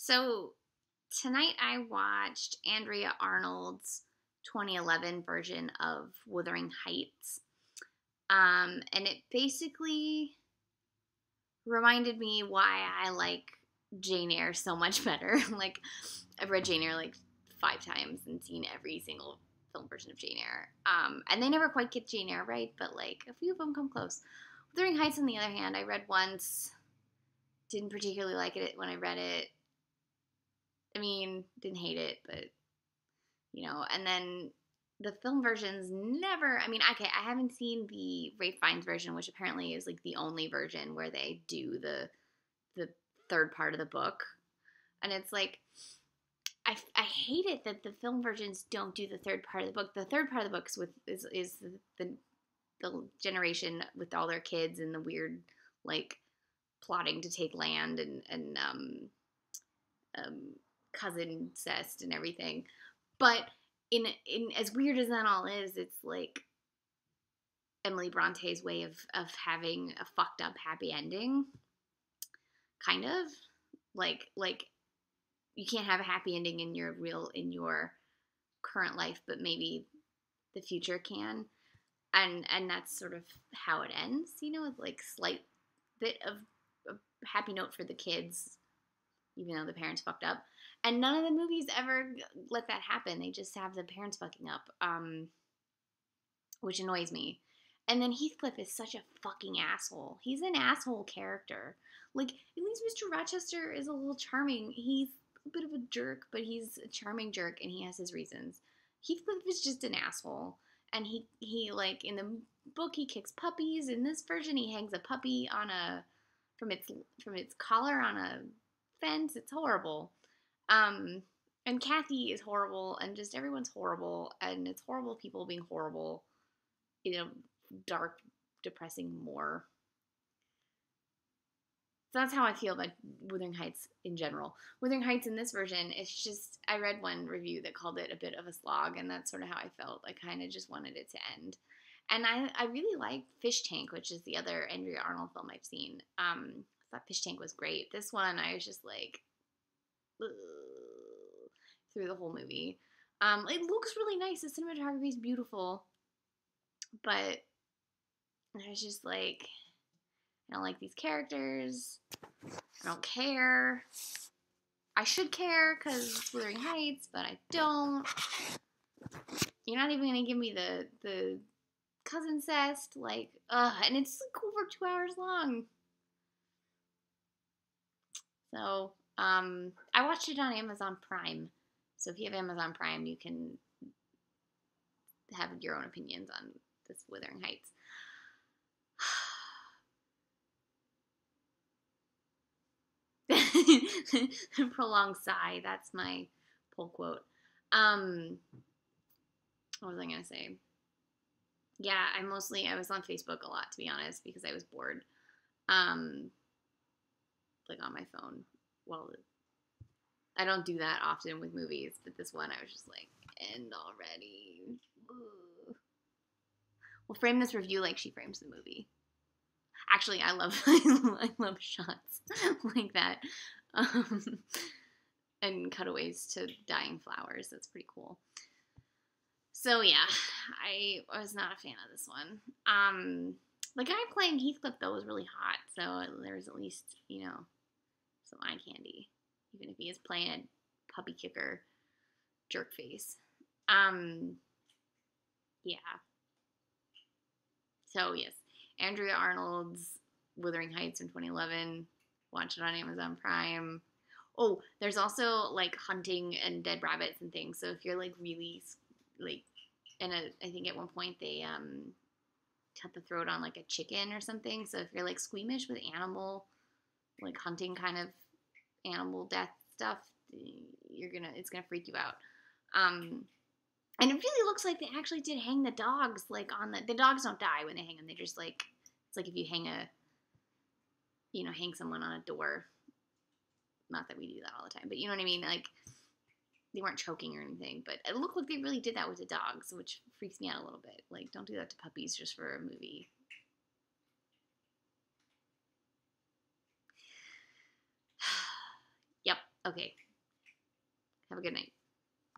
So tonight I watched Andrea Arnold's 2011 version of Wuthering Heights. And it basically reminded me why I like Jane Eyre so much better. Like, I've read Jane Eyre like 5 times and seen every single film version of Jane Eyre. And they never quite get Jane Eyre right, but like a few of them come close. Wuthering Heights, on the other hand, I read once, didn't particularly like it when I read it. I mean, didn't hate it, but, and then the film versions never, okay, I haven't seen the Ralph Fiennes version, which apparently is like the only version where they do the third part of the book. And it's like, I hate it that the film versions don't do the third part of the book. The third part of the book is the generation with all their kids and the weird, like, plotting to take land and cousin incest and everything. But in as weird as that all is, it's like Emily Bronte's way of having a fucked up happy ending. Kind of. Like you can't have a happy ending in your current life, but maybe the future can. And that's sort of how it ends, with like slight bit of a happy note for the kids, even though the parents fucked up. And none of the movies ever let that happen. They just have the parents fucking up, which annoys me. And then Heathcliff is such a fucking asshole. He's an asshole character. Like, at least Mr. Rochester is a little charming. He's a bit of a jerk, but he's a charming jerk, and he has his reasons. Heathcliff is just an asshole. And he like, in the book, he kicks puppies. In this version, he hangs a puppy from its collar on a fence. It's horrible. And Kathy is horrible, and just everyone's horrible, and it's horrible people being horrible in a dark, depressing more. So that's how I feel about Wuthering Heights in general. Wuthering Heights in this version, it's just, I read one review that called it a bit of a slog, and that's sort of how I felt. I kind of just wanted it to end. And I really liked Fish Tank, which is the other Andrea Arnold film I've seen. I thought Fish Tank was great. This one, I was just like, ugh, through the whole movie. It looks really nice. The cinematography is beautiful. But I was just like, I don't like these characters. I don't care. I should care because it's Wuthering Heights, but I don't. You're not even going to give me the cousin cest. Like, and it's like over 2 hours long. So, I watched it on Amazon Prime. So if you have Amazon Prime, you can have your own opinions on this Wuthering Heights. Prolonged sigh. That's my pull quote. What was I going to say? Yeah, I was on Facebook a lot, to be honest, because I was bored. Like on my phone. Well, I don't do that often with movies, but this one I was just like, end already. Ugh. We'll frame this review like she frames the movie. Actually, I love shots like that, and cutaways to dying flowers. That's pretty cool. So yeah, I was not a fan of this one. The guy playing Heathcliff though was really hot, so there's at least some eye candy, even if he is playing a puppy kicker jerk face. Yeah. So yes. Andrea Arnold's Wuthering Heights in 2011. Watch it on Amazon Prime. Oh, there's also like hunting and dead rabbits and things. So if you're like really like, and I think at one point they cut the throat on like a chicken or something. So if you're like squeamish with animal, like hunting kind of animal death stuff, it's gonna freak you out. And it really looks like they actually did hang the dogs, like on the dogs don't die when they hang them. They just like, it's like if you hang someone on a door. Not that we do that all the time, but you know what I mean? Like, they weren't choking or anything, but it looked like they really did that with the dogs, which freaks me out a little bit. Like, don't do that to puppies just for a movie. Yep. Okay. Have a good night.